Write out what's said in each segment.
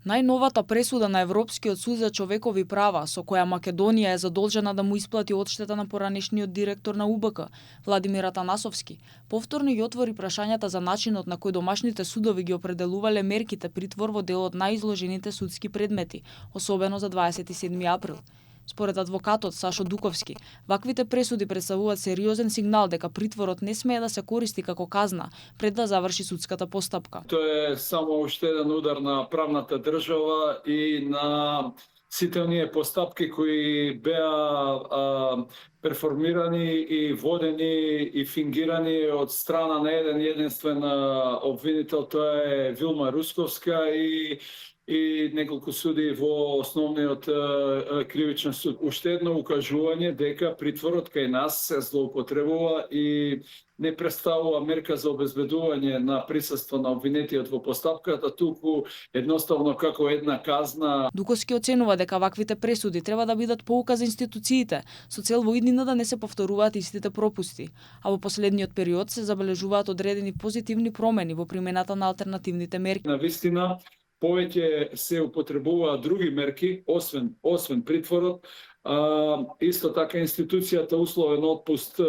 Најновата пресуда на Европскиот суд за човекови права, со која Македонија е задолжена да му исплати одштета на поранешниот директор на УБК, Владимир Атанасовски, повторно ги отвори прашањата за начинот на кој домашните судови ги определувале мерките притвор во дел од најизложените судски предмети, особено за 27 април. Според адвокатот Сашо Дуковски, ваквите пресуди представуваат сериозен сигнал дека притворот не смее да се користи како казна пред да заврши судската постапка. Тоа е само уште еден удар на правната држава и на сите оние постапки кои беа перформирани и водени и фингирани од страна на еден единствен обвинител, тоа е Вилма Русковска и неколку суди во основниот кривичен суд. Уште едно укажување дека притворот кај нас се злоупотребува и не представува мерка за обезбедување на присуство на обвинетиот во постапката, туку едноставно како една казна. Дуковски оценува дека ваквите пресуди треба да бидат поука за институциите, со цел во иднина да не се повторуваат истите пропусти, а во последниот период се забележуваат одредени позитивни промени во примената на алтернативните мерки. Навистина, повеќе се употребуваат други мерки, освен притворот. Исто така институцијата условен отпуст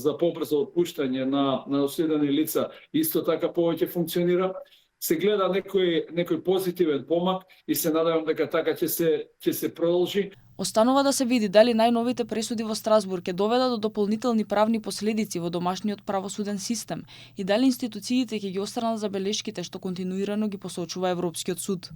за побрзо отпуштање на осудени лица исто така повеќе функционира. Се гледа некој позитивен помак и се надевам дека така ќе се продолжи. Останува да се види дали најновите пресуди во Страсбург ќе доведат до дополнителни правни последици во домашниот правосуден систем и дали институциите ќе ги остранат забелешките што континуирано ги посочува Европскиот суд.